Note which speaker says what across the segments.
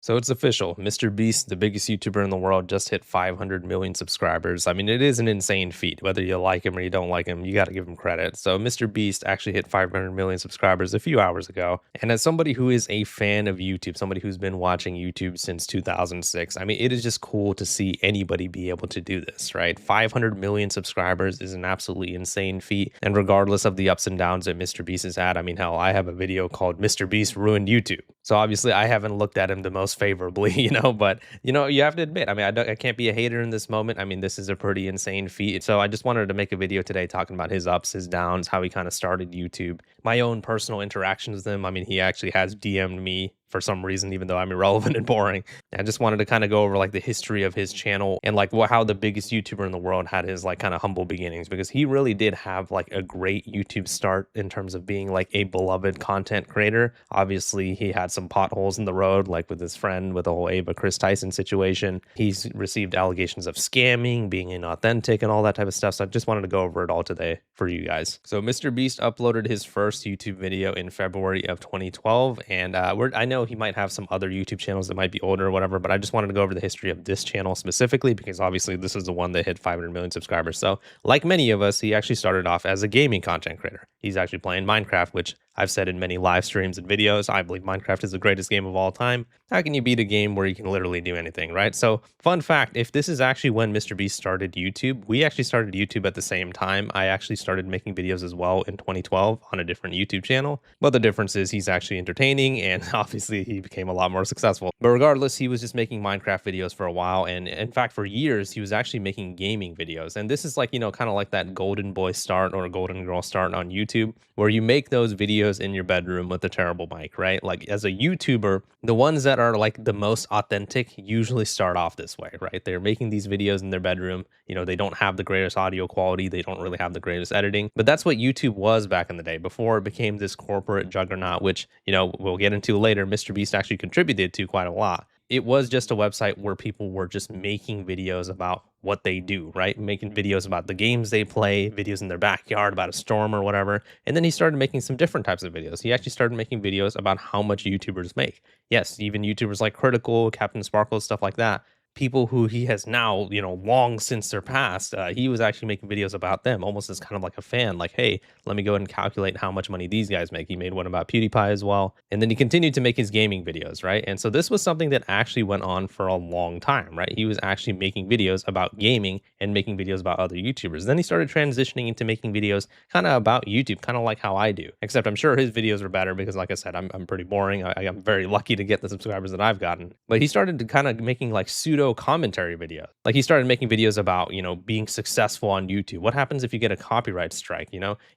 Speaker 1: So it's official. MrBeast, the biggest YouTuber in the world, just hit 500 million subscribers. I mean, it is an insane feat. Whether you like him or you don't like him, you got to give him credit. So MrBeast actually hit 500 million subscribers a few hours ago. And as somebody who is a fan of YouTube, somebody who's been watching YouTube since 2006, I mean, it is just cool to see anybody be able to do this, right? 500 million subscribers is an absolutely insane feat. And regardless of the ups and downs that MrBeast has had, I mean, hell, I have a video called MrBeast Ruined YouTube. So obviously I haven't looked at him the most favorably, but you have to admit, I mean, I can't be a hater in this moment. I mean, this is a pretty insane feat. So I just wanted to make a video today talking about his ups, his downs, how he kind of started YouTube, my own personal interactions with him. I mean, he actually has DM'd me for some reason, even though I'm irrelevant and boring. I just wanted to kind of go over like the history of his channel and like how the biggest YouTuber in the world had his like kind of humble beginnings, because he really did have like a great YouTube start in terms of being like a beloved content creator. Obviously, he had some potholes in the road, like with his friend with the whole Ava Chris Tyson situation. He's received allegations of scamming, being inauthentic, and all that type of stuff. So I just wanted to go over it all today for you guys. So MrBeast uploaded his first YouTube video in February of 2012, and I know he might have some other YouTube channels that might be older or whatever, but I just wanted to go over the history of this channel specifically because obviously this is the one that hit 500 million subscribers. So like many of us, he actually started off as a gaming content creator. He's actually playing Minecraft, which I've said in many live streams and videos, I believe Minecraft is the greatest game of all time. How can you beat a game where you can literally do anything, right? So fun fact, if this is actually when MrBeast started YouTube, we actually started YouTube at the same time. I actually started making videos as well in 2012 on a different YouTube channel. But the difference is he's actually entertaining and obviously he became a lot more successful. But regardless, he was just making Minecraft videos for a while. And in fact, for years, he was actually making gaming videos. And this is like, kind of like that golden boy start or golden girl start on YouTube, where you make those videos in your bedroom with a terrible mic, right? Like as a YouTuber, the ones that are like the most authentic usually start off this way, right? They're making these videos in their bedroom. They don't have the greatest audio quality. They don't really have the greatest editing, but that's what YouTube was back in the day before it became this corporate juggernaut, which, we'll get into later. MrBeast actually contributed to quite a lot. It was just a website where people were just making videos about what they do, right? Making videos about the games they play, videos in their backyard about a storm or whatever. And then he started making some different types of videos. He actually started making videos about how much YouTubers make. Yes, even YouTubers like Critical, Captain Sparkle, stuff like that. People who he has now, long since surpassed. He was actually making videos about them, almost as kind of like a fan, like, hey, let me go ahead and calculate how much money these guys make. He made one about PewDiePie as well. And then he continued to make his gaming videos, right? And so this was something that actually went on for a long time, right? He was actually making videos about gaming and making videos about other YouTubers. Then he started transitioning into making videos kind of about YouTube, kind of like how I do, except I'm sure his videos are better because, like I said, I'm pretty boring. I'm very lucky to get the subscribers that I've gotten. But he started to kind of making like pseudo commentary videos. Like he started making videos about, being successful on YouTube. What happens if you get a copyright strike?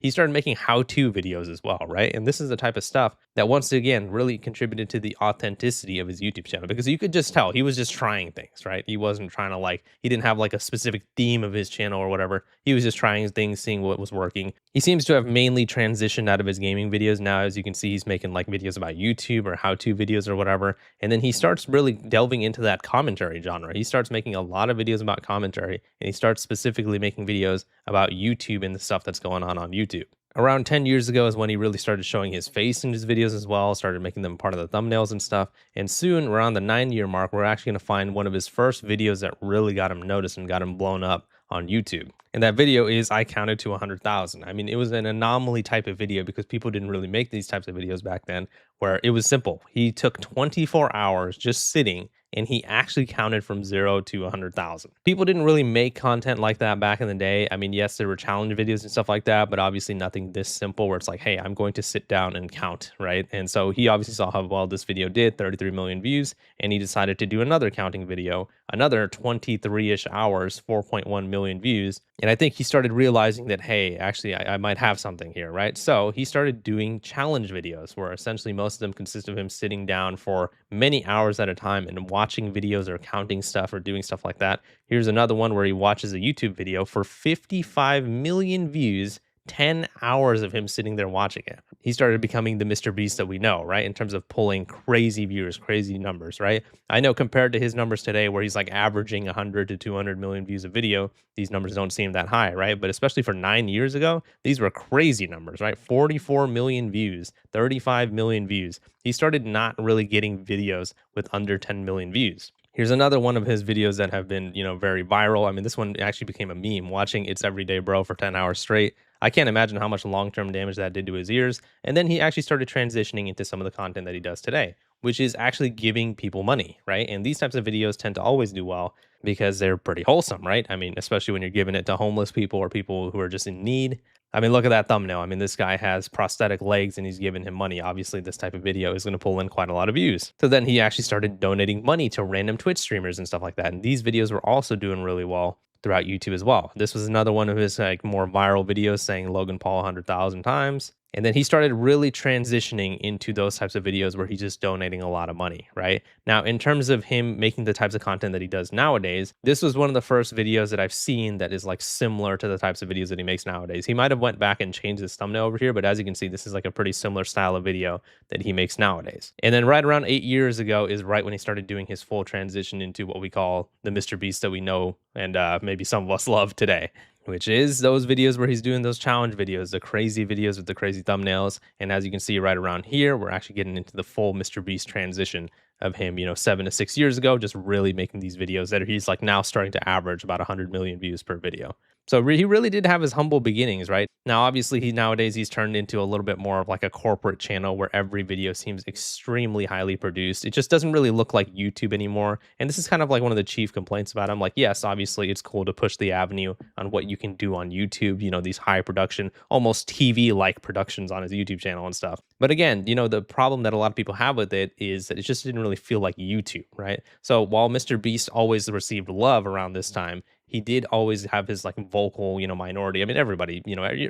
Speaker 1: He started making how-to videos as well, right? And this is the type of stuff that once again really contributed to the authenticity of his YouTube channel, because you could just tell he was just trying things, right? He wasn't trying to he didn't have like a specific theme of his channel or whatever. He was just trying things, seeing what was working. He seems to have mainly transitioned out of his gaming videos now. As you can see, he's making like videos about YouTube or how-to videos or whatever. And then he starts really delving into that commentary genre. He starts making a lot of videos about commentary, and he starts specifically making videos about YouTube and the stuff that's going on YouTube. Around 10 years ago is when he really started showing his face in his videos as well, started making them part of the thumbnails and stuff. And soon, around the 9-year mark, we're actually going to find one of his first videos that really got him noticed and got him blown up on YouTube. And that video is I counted to 100,000. I mean, it was an anomaly type of video because people didn't really make these types of videos back then, where it was simple. He took 24 hours just sitting and he actually counted from 0 to 100,000. People didn't really make content like that back in the day. I mean, yes, there were challenge videos and stuff like that, but obviously nothing this simple where it's like, hey, I'm going to sit down and count, right? And so he obviously saw how well this video did, 33 million views, and he decided to do another counting video, another 23-ish hours, 4.1 million views. And I think he started realizing that, hey, actually, I might have something here, right? So he started doing challenge videos where essentially most of them consist of him sitting down for many hours at a time and watching videos or counting stuff or doing stuff like that. Here's another one where he watches a YouTube video for 55 million views, 10 hours of him sitting there watching it. He started becoming the Mr. Beast that we know, right? In terms of pulling crazy viewers, crazy numbers, right? I know compared to his numbers today, where he's like averaging 100 to 200 million views a video, these numbers don't seem that high, right? But especially for 9 years ago, these were crazy numbers, right? 44 million views, 35 million views. He started not really getting videos with under 10 million views. Here's another one of his videos that have been, very viral. I mean, this one actually became a meme, watching It's Everyday Bro for 10 hours straight. I can't imagine how much long-term damage that did to his ears. And then he actually started transitioning into some of the content that he does today, which is actually giving people money, right? And these types of videos tend to always do well because they're pretty wholesome, right? I mean, especially when you're giving it to homeless people or people who are just in need. I mean, look at that thumbnail. I mean, this guy has prosthetic legs and he's giving him money. Obviously, this type of video is going to pull in quite a lot of views. So then he actually started donating money to random Twitch streamers and stuff like that. And these videos were also doing really well throughout YouTube as well. This was another one of his like more viral videos saying Logan Paul 100,000 times. And then he started really transitioning into those types of videos where he's just donating a lot of money, right? Now, in terms of him making the types of content that he does nowadays, this was one of the first videos that I've seen that is like similar to the types of videos that he makes nowadays. He might have went back and changed his thumbnail over here, but as you can see, this is like a pretty similar style of video that he makes nowadays. And then right around 8 years ago is right when he started doing his full transition into what we call the Mr. Beast that we know and maybe some of us love today, which is those videos where he's doing those challenge videos, the crazy videos with the crazy thumbnails. And as you can see right around here, we're actually getting into the full Mr. Beast transition of him, 7 to 6 years ago, just really making these videos that he's like now starting to average about 100 million views per video. So he really did have his humble beginnings, right? Now, obviously, nowadays he's turned into a little bit more of like a corporate channel where every video seems extremely highly produced. It just doesn't really look like YouTube anymore. And this is kind of like one of the chief complaints about him. Like, yes, obviously it's cool to push the avenue on what you can do on YouTube, these high production, almost TV-like productions on his YouTube channel and stuff. But again, the problem that a lot of people have with it is that it just didn't really feel like YouTube, right? So while Mr. Beast always received love around this time, he did always have his like vocal, minority. I mean, everybody,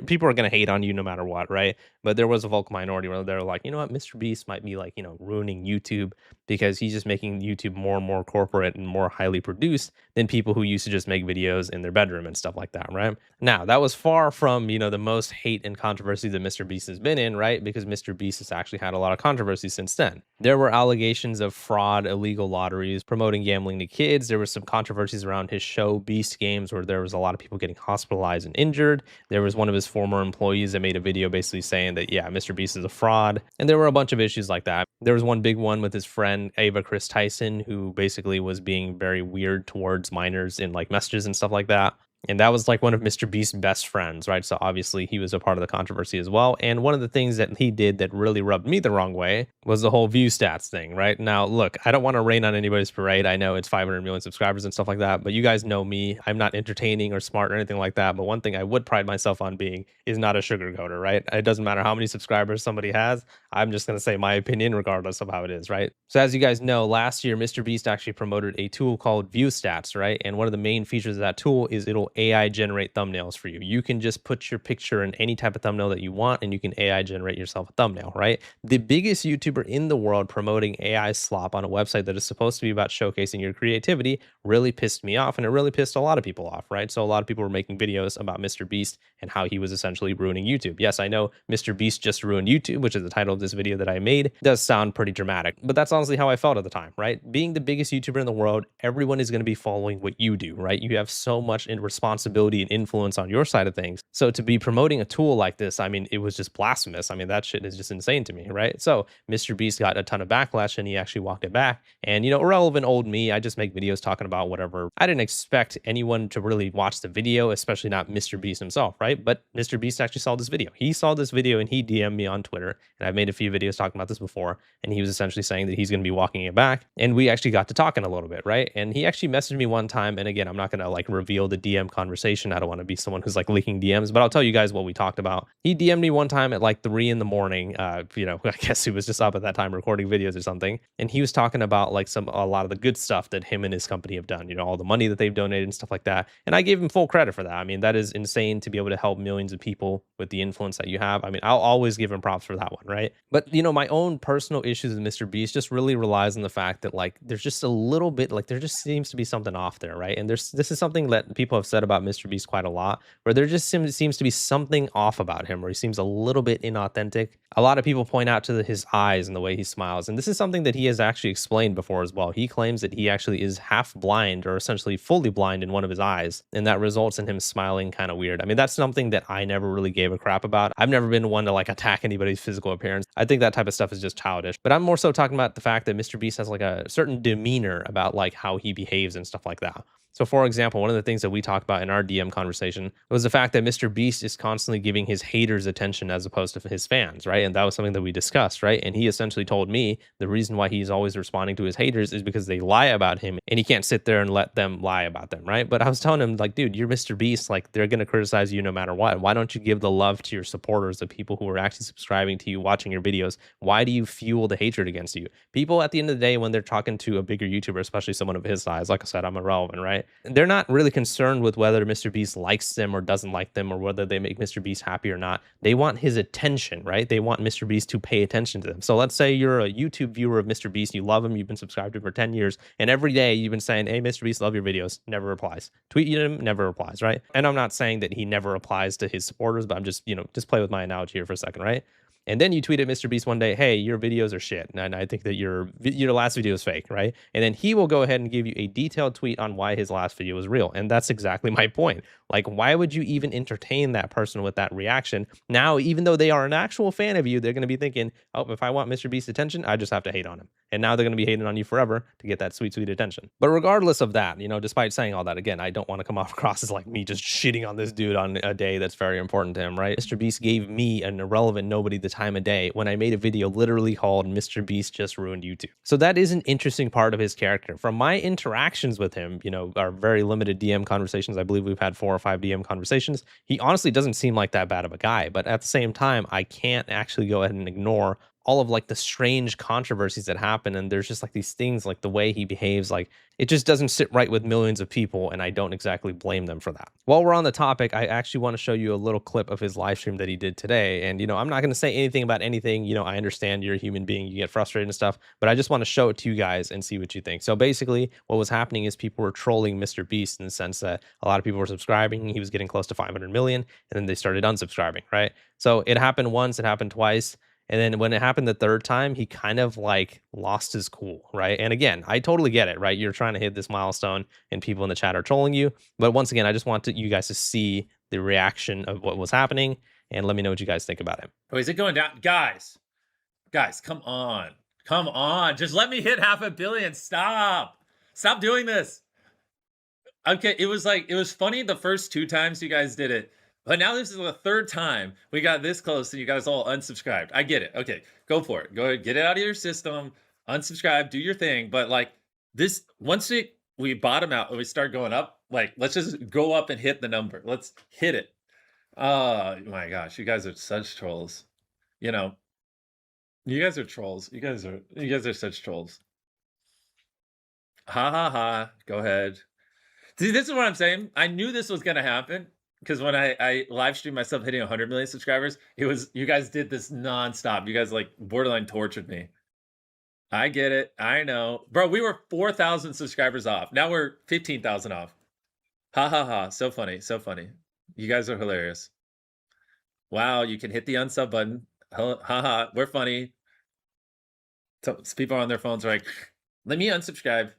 Speaker 1: people are going to hate on you no matter what, right? But there was a vocal minority where they're like, you know what, Mr. Beast might be like, ruining YouTube because he's just making YouTube more and more corporate and more highly produced than people who used to just make videos in their bedroom and stuff like that, right? Now, that was far from, the most hate and controversy that Mr. Beast has been in, right? Because Mr. Beast has actually had a lot of controversy since then. There were allegations of fraud, illegal lotteries, promoting gambling to kids. There were some controversies around his show, Beast Games, where there was a lot of people getting hospitalized and injured. There was one of his former employees that made a video basically saying that, yeah, Mr. Beast is a fraud. And there were a bunch of issues like that. There was one big one with his friend, Ava Chris Tyson, who basically was being very weird towards minors in like messages and stuff like that. And that was like one of Mr. Beast's best friends, right? So obviously he was a part of the controversy as well. And one of the things that he did that really rubbed me the wrong way was the whole view stats thing, right? Now, look, I don't want to rain on anybody's parade. I know it's 500 million subscribers and stuff like that, but you guys know me. I'm not entertaining or smart or anything like that. But one thing I would pride myself on being is not a sugarcoater, right? It doesn't matter how many subscribers somebody has. I'm just going to say my opinion regardless of how it is, right? So as you guys know, last year, Mr. Beast actually promoted a tool called View Stats, right? And one of the main features of that tool is it'll AI generate thumbnails for you. You can just put your picture in any type of thumbnail that you want and you can AI generate yourself a thumbnail, right? The biggest YouTuber in the world promoting AI slop on a website that is supposed to be about showcasing your creativity really pissed me off, and it really pissed a lot of people off, right? So a lot of people were making videos about Mr. Beast and how he was essentially ruining YouTube. Yes, I know Mr. Beast just ruined YouTube, which is the title of this video that I made. It does sound pretty dramatic, but that's honestly how I felt at the time, right? Being the biggest YouTuber in the world, everyone is going to be following what you do, right? You have so much responsibility and influence on your side of things. So to be promoting a tool like this, I mean, it was just blasphemous. I mean, that shit is just insane to me, right? So Mr. Beast got a ton of backlash and he actually walked it back. And, irrelevant old me, I just make videos talking about whatever. I didn't expect anyone to really watch the video, especially not Mr. Beast himself, right? But Mr. Beast actually saw this video. He saw this video and he DM'd me on Twitter. And I've made a few videos talking about this before. And he was essentially saying that he's going to be walking it back. And we actually got to talking a little bit, right? And he actually messaged me one time. And again, I'm not going to like reveal the DM conversation. I don't want to be someone who's like leaking DMs, but I'll tell you guys what we talked about. He DM'd me one time at like 3 in the morning. I guess he was just up at that time recording videos or something. And he was talking about like a lot of the good stuff that him and his company have done, all the money that they've donated and stuff like that. And I gave him full credit for that. I mean, that is insane to be able to help millions of people with the influence that you have. I mean, I'll always give him props for that one, right? But, my own personal issues with Mr. Beast just really relies on the fact that, like, there's just a little bit, like, there just seems to be something off there, right? And this is something that people have said about Mr. Beast quite a lot, where there just seems to be something off about him, where he seems a little bit inauthentic. A lot of people point out to his eyes and the way he smiles, and this is something that he has actually explained before as well. He claims that he actually is half blind or essentially fully blind in one of his eyes, and that results in him smiling kind of weird. I mean, that's something that I never really gave a crap about. I've never been one to like attack anybody's physical appearance. I think that type of stuff is just childish. But I'm more so talking about the fact that Mr. Beast has like a certain demeanor about like how he behaves and stuff like that. So, for example, one of the things that we talked about in our DM conversation was the fact that Mr. Beast is constantly giving his haters attention as opposed to his fans, right? And that was something that we discussed, right? And he essentially told me the reason why he's always responding to his haters is because they lie about him and he can't sit there and let them lie about them, right? But I was telling him, like, dude, you're Mr. Beast. Like, they're going to criticize you no matter what. Why don't you give the love to your supporters, the people who are actually subscribing to you, watching your videos? Why do you fuel the hatred against you? People at the end of the day, when they're talking to a bigger YouTuber, especially someone of his size, like I said, I'm irrelevant, right? They're not really concerned with whether Mr. Beast likes them or doesn't like them or whether they make Mr. Beast happy or not. They want his attention, right? They want Mr. Beast to pay attention to them. So let's say you're a YouTube viewer of Mr. Beast, you love him, you've been subscribed to him for 10 years, and every day you've been saying, hey, Mr. Beast, love your videos, never replies. Tweet him, never replies, right? And I'm not saying that he never replies to his supporters, but I'm just, just play with my analogy here for a second, right? And then you tweet at Mr. Beast one day, hey, your videos are shit. And I think that your last video is fake, right? And then he will go ahead and give you a detailed tweet on why his last video was real. And that's exactly my point. Like, why would you even entertain that person with that reaction? Now, even though they are an actual fan of you, they're going to be thinking, oh, if I want Mr. Beast's attention, I just have to hate on him. And now they're going to be hating on you forever to get that sweet, sweet attention. But regardless of that, despite saying all that, again, I don't want to come off across as like me just shitting on this dude on a day that's very important to him, right? Mr. Beast gave me, an irrelevant nobody, the time of day when I made a video literally called Mr. Beast Just Ruined YouTube. So that is an interesting part of his character. From my interactions with him, our very limited DM conversations, I believe we've had 4 or 5 DM conversations, he honestly doesn't seem like that bad of a guy. But at the same time, I can't actually go ahead and ignore all of like the strange controversies that happen. And there's just like these things, like the way he behaves, like it just doesn't sit right with millions of people. And I don't exactly blame them for that. While we're on the topic, I actually want to show you a little clip of his live stream that he did today. And, I'm not going to say anything about anything. I understand you're a human being, you get frustrated and stuff, but I just want to show it to you guys and see what you think. So basically what was happening is people were trolling Mr. Beast in the sense that a lot of people were subscribing. He was getting close to 500 million and then they started unsubscribing, right? So it happened once, it happened twice. And then when it happened the third time, he kind of like lost his cool, right? And again, I totally get it, right? You're trying to hit this milestone and people in the chat are trolling you. But once again, I just want you guys to see the reaction of what was happening and let me know what you guys think about it.
Speaker 2: Oh, is it going down? Guys, come on. Come on. Just let me hit 500 million. Stop doing this. Okay, it was funny the first 2 times you guys did it. But now this is the 3rd time we got this close and you guys all unsubscribed. I get it. Okay, go for it. Go ahead, get it out of your system, unsubscribe, do your thing. But like this, once we bottom out and we start going up, like let's just go up and hit the number. Let's hit it. Oh my gosh, you guys are such trolls. You guys are trolls. You guys are such trolls. Ha ha ha. Go ahead. See, this is what I'm saying. I knew this was gonna happen. Because when I live streamed myself hitting 100 million subscribers, you guys did this nonstop. You guys like borderline tortured me. I get it. I know. Bro, we were 4,000 subscribers off. Now we're 15,000 off. Ha ha ha. So funny. So funny. You guys are hilarious. Wow, you can hit the unsub button. Ha ha. We're funny. So people are on their phones like, let me unsubscribe.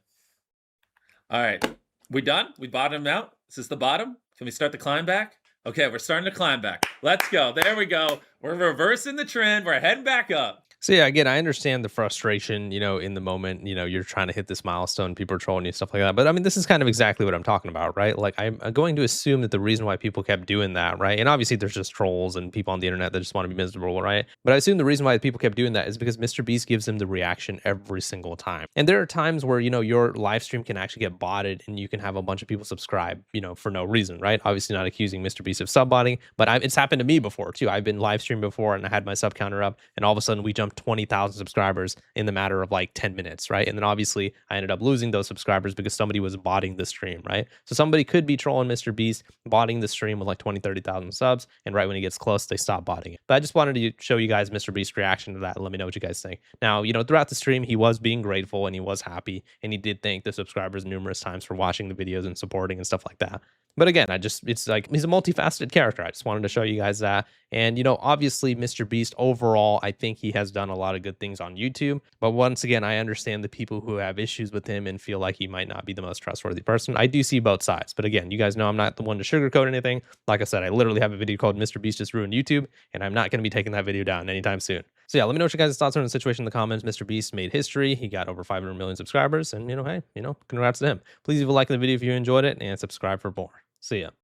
Speaker 2: All right. We done? We bottomed out? Is this the bottom? Can we start the climb back? Okay, we're starting to climb back. Let's go. There we go. We're reversing the trend. We're heading back up.
Speaker 1: So yeah, again, I understand the frustration, in the moment, you're trying to hit this milestone, people are trolling you, stuff like that. But I mean, this is kind of exactly what I'm talking about, right? Like I'm going to assume that the reason why people kept doing that, right? And obviously there's just trolls and people on the internet that just want to be miserable, right? But I assume the reason why people kept doing that is because Mr. Beast gives them the reaction every single time. And there are times where, your live stream can actually get botted and you can have a bunch of people subscribe, for no reason, right? Obviously not accusing Mr. Beast of sub botting, but it's happened to me before too. I've been live streaming before and I had my sub counter up and all of a sudden we jumped like 20,000 subscribers in the matter of like 10 minutes, right? And then obviously I ended up losing those subscribers because somebody was botting the stream, right? So somebody could be trolling MrBeast, botting the stream with like 20, 30,000 subs, and right when he gets close, they stop botting it. But I just wanted to show you guys MrBeast's reaction to that and let me know what you guys think. Now, throughout the stream, he was being grateful and he was happy, and he did thank the subscribers numerous times for watching the videos and supporting and stuff like that. But again, it's like he's a multifaceted character. I just wanted to show you guys that. And, obviously, MrBeast overall, I think he has done a lot of good things on YouTube. But once again, I understand the people who have issues with him and feel like he might not be the most trustworthy person. I do see both sides. But again, you guys know I'm not the one to sugarcoat anything. Like I said, I literally have a video called MrBeast Just Ruined YouTube, and I'm not going to be taking that video down anytime soon. So yeah, let me know what you guys' thoughts are on the situation in the comments. MrBeast made history. He got over 500 million subscribers. And, hey, congrats to him. Please leave a like on the video if you enjoyed it and subscribe for more. See ya.